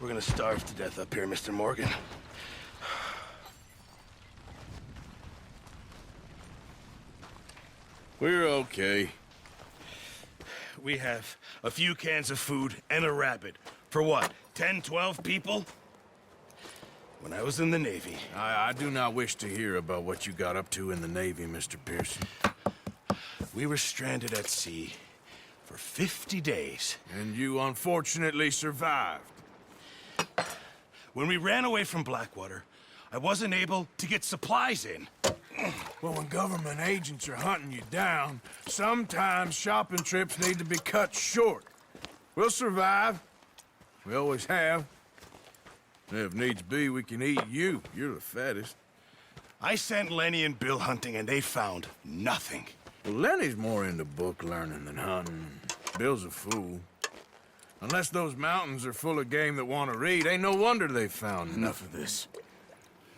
We're gonna starve to death up here, Mr. Morgan. We're okay. We have a few cans of food and a rabbit. For what, 10, 12 people? When I was in the Navy... I do not wish to hear about what you got up to in the Navy, Mr. Pearson. We were stranded at sea for 50 days. And you unfortunately survived. When we ran away from Blackwater, I wasn't able to get supplies in. Well, when government agents are hunting you down, sometimes shopping trips need to be cut short. We'll survive. We always have. If needs be, we can eat you. You're the fattest. I sent Lenny and Bill hunting, and they found nothing. Well, Lenny's more into book learning than hunting. Bill's a fool. Unless those mountains are full of game that want to read, ain't no wonder they found Enough of this.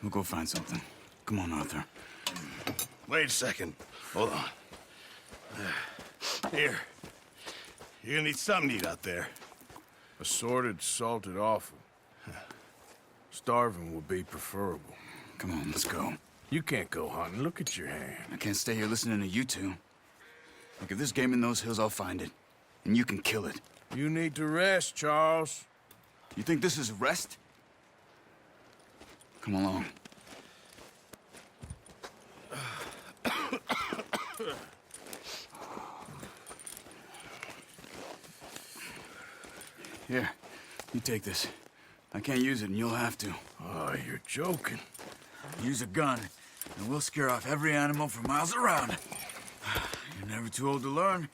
We'll go find something. Come on, Arthur. Wait a second. Hold on. Here. You're gonna need something to eat out there. Assorted, salted offal. Starving would be preferable. Come on, let's go. You can't go hunting. Look at your hand. I can't stay here listening to you two. Look, if there's game in those hills, I'll find it. And you can kill it. You need to rest, Charles. You think this is rest? Come along. Here, you take this. I can't use it, and you'll have to. Oh, you're joking. Use a gun, and we'll scare off every animal for miles around. You're never too old to learn,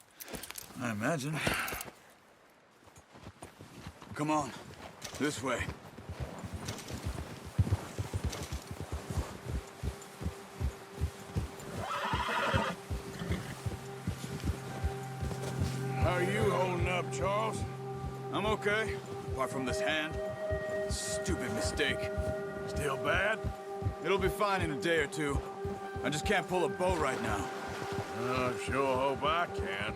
I imagine. Come on, this way. How are you holding up, Charles? I'm okay, apart from this hand. Stupid mistake. Still bad? It'll be fine in a day or two. I just can't pull a bow right now. I sure hope I can.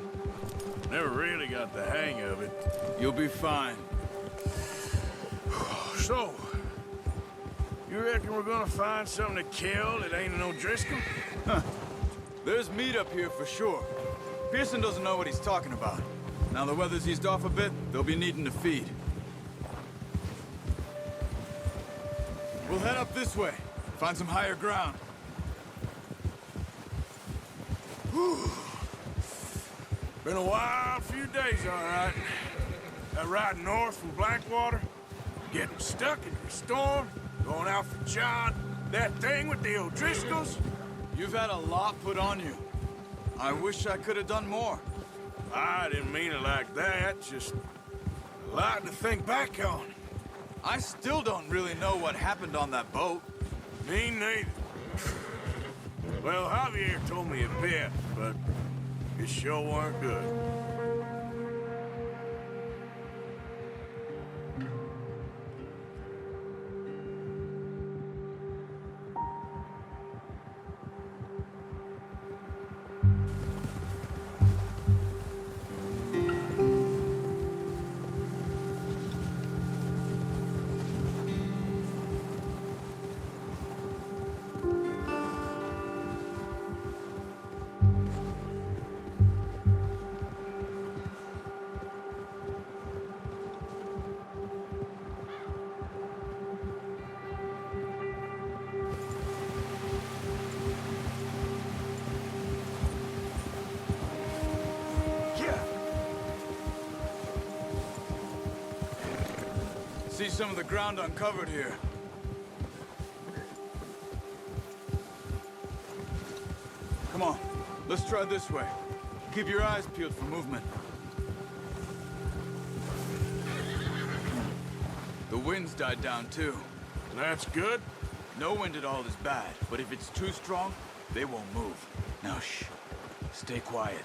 Never really got the hang of it. You'll be fine. So, you reckon we're gonna find something to kill that ain't no Driscoll? There's meat up here for sure. Pearson doesn't know what he's talking about. Now the weather's eased off a bit, they'll be needing to feed. We'll head up this way. Find some higher ground. Whew. Been a wild few days, all right. That ride north from Blackwater, getting stuck in the storm, going out for John, that thing with the O'Driscolls. You've had a lot put on you. I wish I could have done more. I didn't mean it like that, just a lot to think back on. I still don't really know what happened on that boat. Me neither. Well, Javier told me a bit, but it sure weren't good. See some of the ground uncovered here. Come on, let's try this way. Keep your eyes peeled for movement. The wind's died down too. That's good. No wind at all is bad, but if it's too strong, they won't move. Now shh, stay quiet.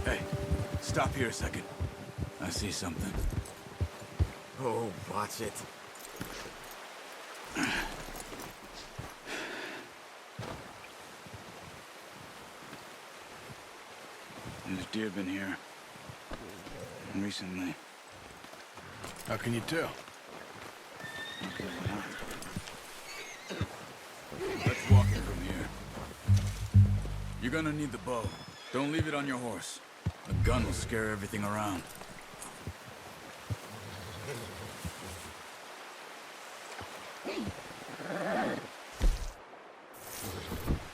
Hey, stop here a second. I see something. Oh, watch it. deer been here? Recently. How can you tell? Let's walk it from here. You're gonna need the bow. Don't leave it on your horse. A gun will scare everything around.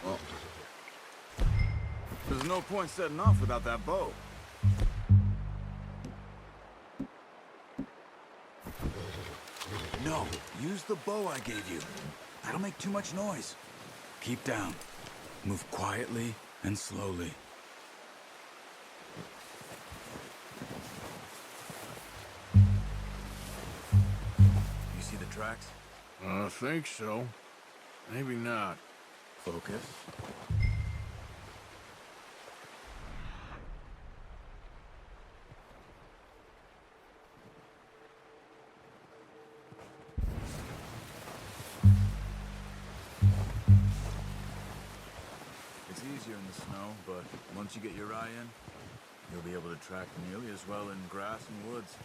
Well, there's no point setting off without that bow. No, use the bow I gave you. That'll make too much noise. Keep down. Move quietly and slowly. You see the tracks? I think so. Maybe not. Focus. It's easier in the snow, but once you get your eye in, you'll be able to track nearly as well in grass and woods.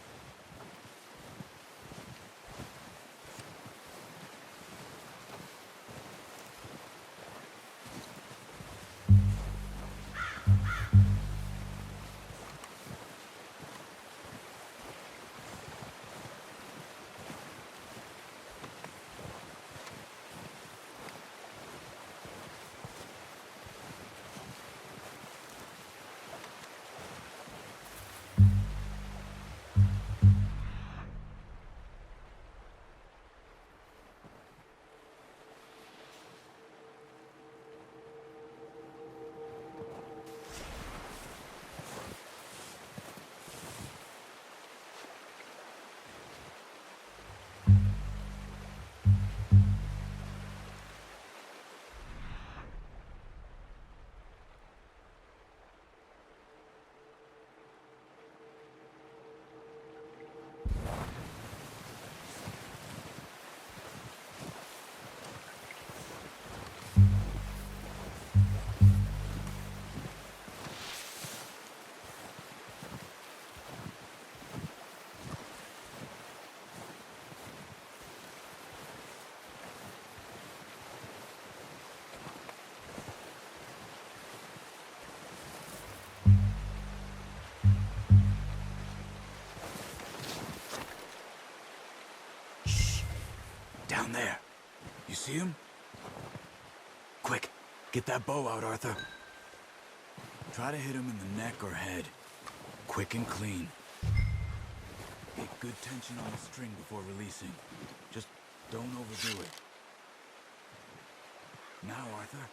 Down there. You see him? Quick, get that bow out, Arthur. Try to hit him in the neck or head. Quick and clean. Get good tension on the string before releasing. Just don't overdo it. Now, Arthur.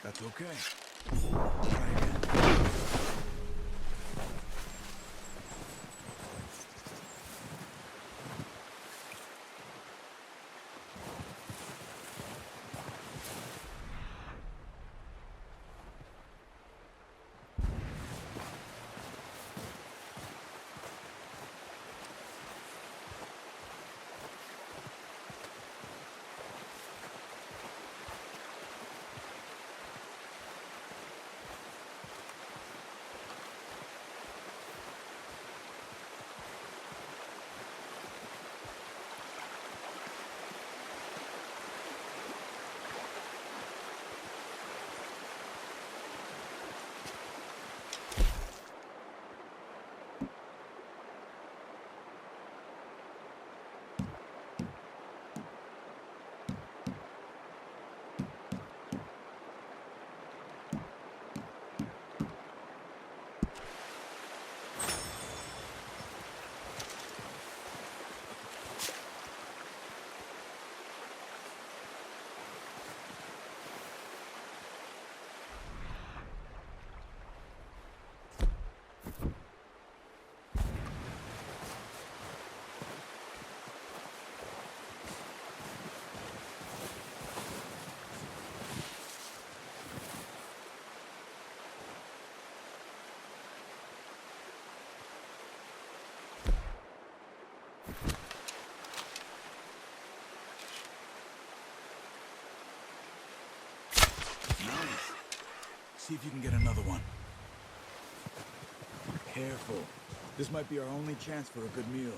That's okay. Try again. See if you can get another one. Careful. This might be our only chance for a good meal.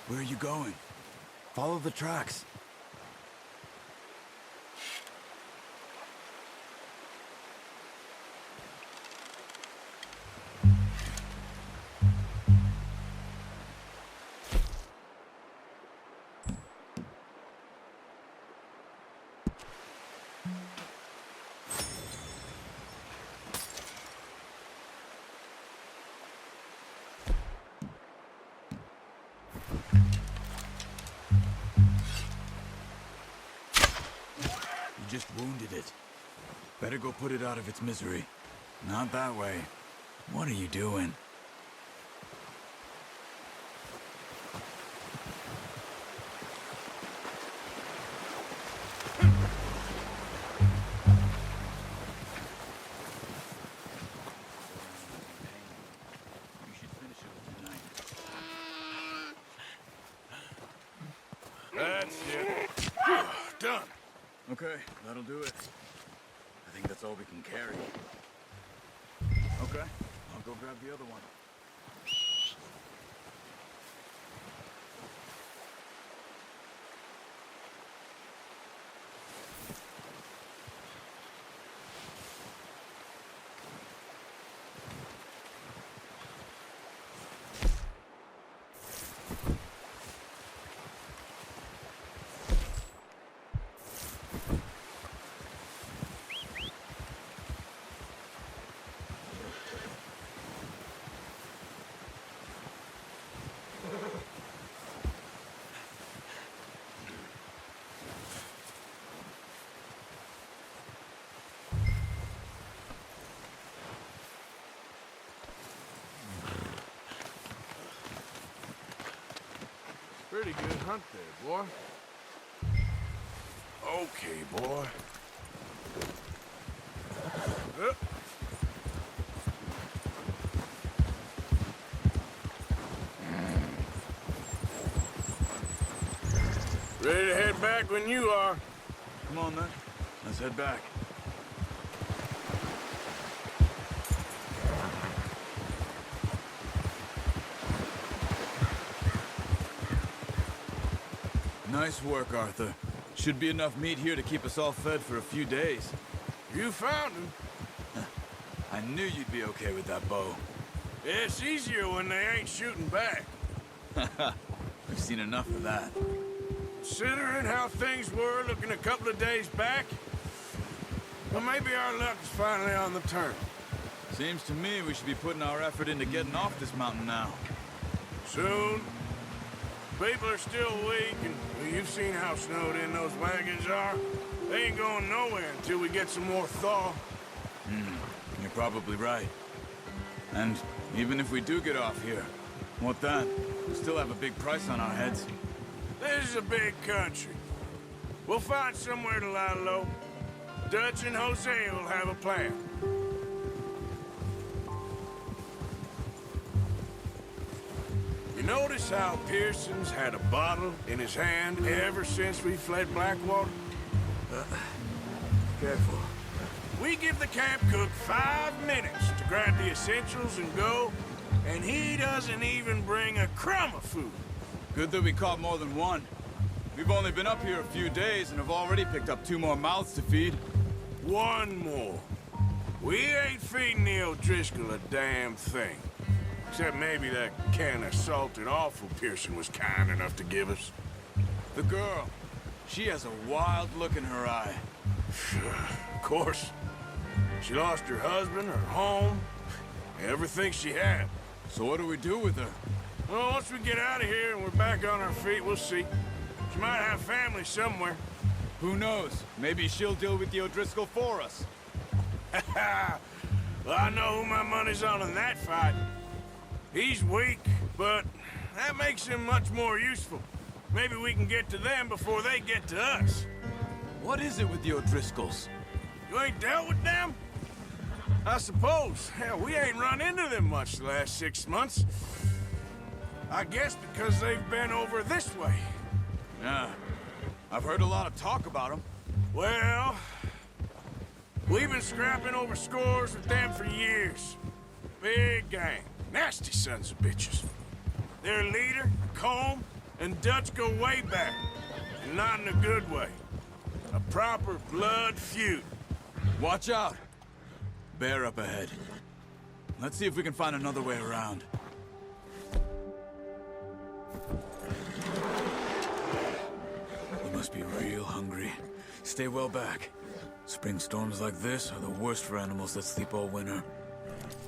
Where are you going? Follow the tracks. You just wounded it. Better go put it out of its misery. Not that way. What are you doing? You should finish it with your knife. That's it. Done. Okay, that'll do it. I think that's all we can carry. Okay, I'll go grab the other one. Pretty good hunt there, boy. Okay, boy. Up. Ready to head back when you are. Come on, then. Let's head back. Nice work, Arthur. Should be enough meat here to keep us all fed for a few days. You found him. I knew you'd be okay with that bow. It's easier when they ain't shooting back. We've seen enough of that. Considering how things were looking a couple of days back, well, maybe our luck's finally on the turn. Seems to me we should be putting our effort into getting off this mountain now. Soon. People are still weak, and well, you've seen how snowed in those wagons are. They ain't going nowhere until we get some more thaw. You're probably right. And even if we do get off here, what then? We still have a big price on our heads. This is a big country. We'll find somewhere to lie low. Dutch and Jose will have a plan. You notice how Pearson's had a bottle in his hand ever since we fled Blackwater? Careful. We give the camp cook 5 minutes to grab the essentials and go, and he doesn't even bring a crumb of food. Good that we caught more than one. We've only been up here a few days and have already picked up 2 more mouths to feed. One more. We ain't feeding the O'Driscoll a damn thing. Except maybe that can of salted offal Pearson was kind enough to give us. The girl, she has a wild look in her eye. Of course. She lost her husband, her home, everything she had. So what do we do with her? Well, once we get out of here and we're back on our feet, we'll see. She might have family somewhere. Who knows? Maybe she'll deal with the O'Driscoll for us. Well, I know who my money's on in that fight. He's weak, but that makes him much more useful. Maybe we can get to them before they get to us. What is it with the O'Driscolls? You ain't dealt with them? I suppose. Hell, we ain't run into them much the last 6 months. I guess because they've been over this way. Yeah, I've heard a lot of talk about them. Well, we've been scrapping over scores with them for years. Big gang. Nasty sons of bitches. Their leader, Combe, and Dutch go way back. And not in a good way. A proper blood feud. Watch out! Bear up ahead. Let's see if we can find another way around. You must be real hungry. Stay well back. Spring storms like this are the worst for animals that sleep all winter.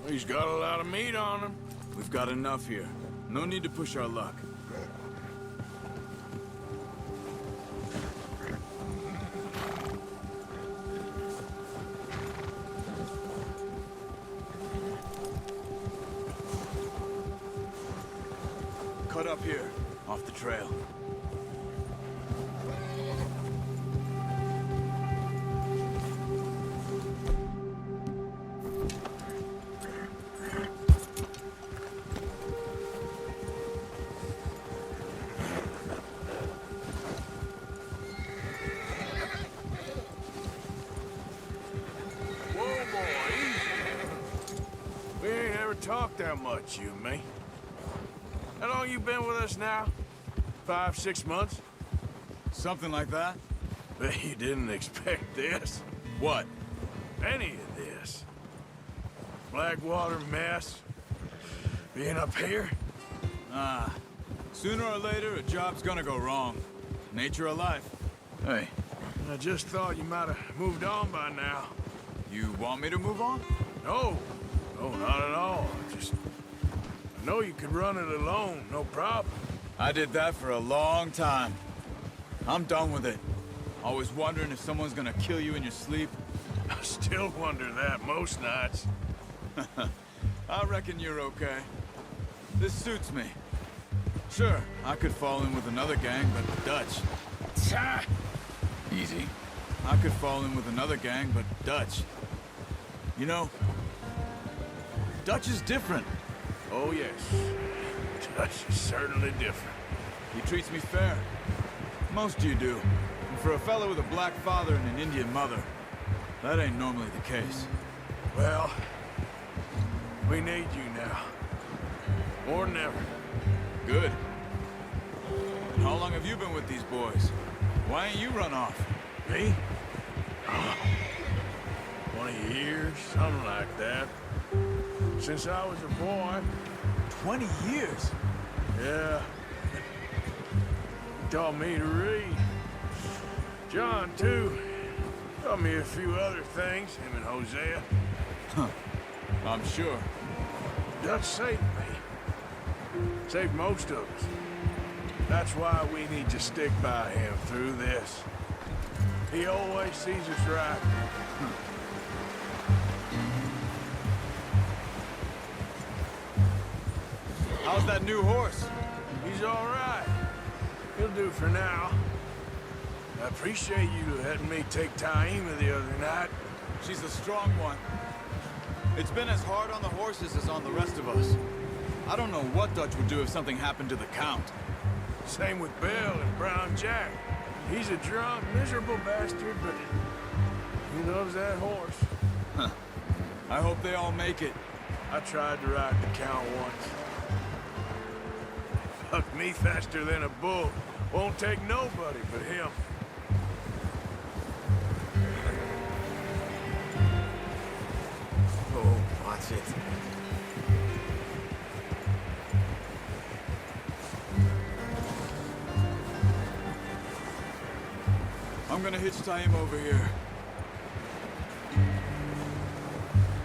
He's got a lot of meat on him. We've got enough here. No need to push our luck. Cut up here, off the trail. Whoa, boy, easy. We ain't ever talked that much, you and me. How long you been with us now? 5, 6 months? Something like that? Bet you didn't expect this. What? Any of this. Blackwater mess. Being up here? Sooner or later, a job's gonna go wrong. Nature of life. Hey, I just thought you might have moved on by now. you want me to move on? No. No, not at all. I know you could run it alone, no problem. I did that for a long time. I'm done with it. Always wondering if someone's gonna kill you in your sleep. I still wonder that most nights. I reckon you're okay. This suits me. Sure, I could fall in with another gang, but Dutch. Ah, Easy. I could fall in with another gang, but Dutch. You know, Dutch is different. oh, yes. Dutch is certainly different. He treats me fair. Most you do. And for a fellow with a black father and an Indian mother, that ain't normally the case. Well, we need you now. More than ever. Good. And how long have you been with these boys? Why ain't you run off? Me? 20 years, something like that. Since I was a boy. 20 years? Yeah. He taught me to read. John, too. Taught me a few other things, him and Hosea. I'm sure. Dutch saved me. Saved most of us. That's why we need to stick by him through this. He always sees us right. How's that new horse? He's all right. He'll do for now. I appreciate you letting me take Taima the other night. She's a strong one. It's been as hard on the horses as on the rest of us. I don't know what Dutch would do if something happened to the Count. Same with Bill and Brown Jack. He's a drunk, miserable bastard, but he loves that horse. I hope they all make it. I tried to ride the Count once. Buck me faster than a bull. Won't take nobody but him. Oh, watch it. I'm gonna hitch tie him over here.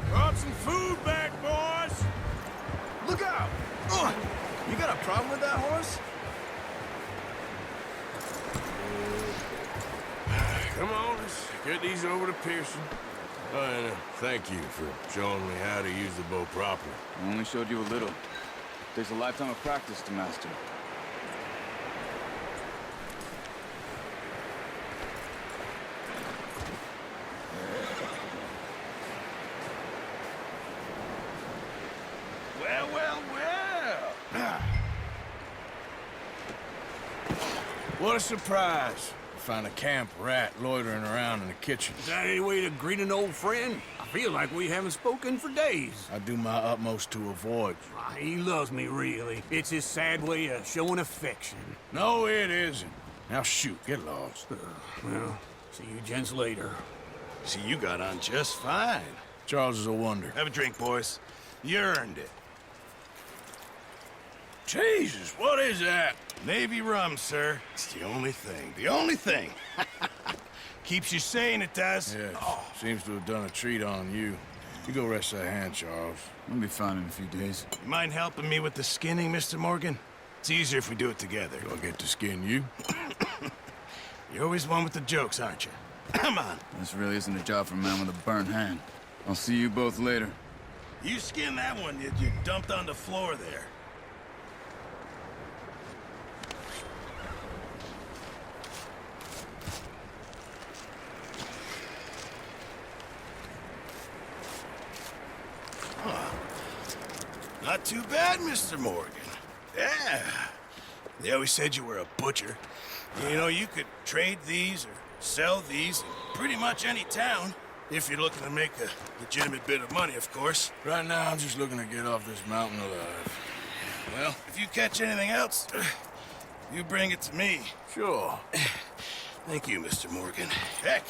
Brought some food back, boys! Look out! You got a problem with that horse? Come on, let's get these over to Pearson. Oh, and thank you for showing me how to use the bow properly. I only showed you a little. Takes a lifetime of practice to master. Well, well, well. What a surprise. Find a camp rat loitering around in the kitchen. Is that any way to greet an old friend? I feel like we haven't spoken for days. I do my utmost to avoid you. He loves me, really. It's his sad way of showing affection. No, it isn't. Now shoot, get lost. Well, see you gents later. See, you got on just fine. Charles is a wonder. Have a drink, boys. You earned it. Jesus, what is that? Navy rum, sir. It's the only thing. The only thing. Keeps you sane, it does. Yes, seems to have done a treat on you. You go rest that hand, Charles. I'll be fine in a few days. You mind helping me with the skinning, Mr. Morgan? It's easier if we do it together. Do I get to skin you? You're always one with the jokes, aren't you? Come on. This really isn't a job for a man with a burnt hand. I'll see you both later. You skin that one you dumped on the floor there. Not too bad, Mr. Morgan. Yeah. They always said you were a butcher. You know, you could trade these or sell these in pretty much any town. If you're looking to make a legitimate bit of money, of course. Right now, I'm just looking to get off this mountain alive. Well, if you catch anything else, you bring it to me. Sure. Thank you, Mr. Morgan. Heck,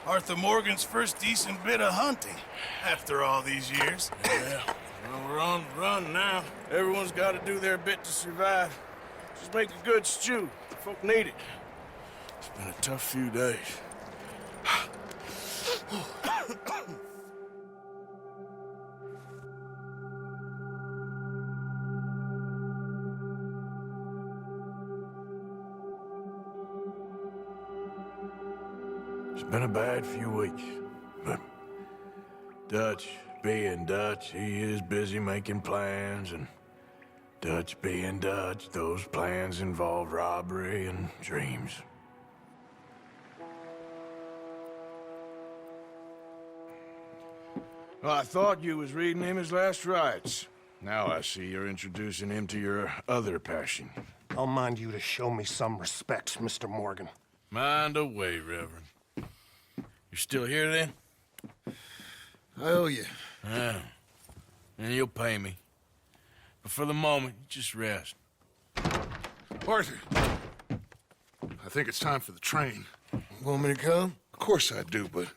Arthur Morgan's first decent bit of hunting after all these years. Yeah. Well, we're on the run now. Everyone's got to do their bit to survive. Just make a good stew. Folk need it. It's been a tough few days. It's been a bad few weeks, but Dutch being Dutch, he is busy making plans, and Dutch being Dutch, those plans involve robbery and dreams. Well, I thought you was reading him his last rites. Now I see you're introducing him to your other passion. I'll mind you to show me some respect, Mr. Morgan. Mind away, Reverend. You're still here, then? I owe you. Yeah. And you'll pay me. But for the moment, just rest. Arthur, I think it's time for the train. Want me to come? Of course I do, but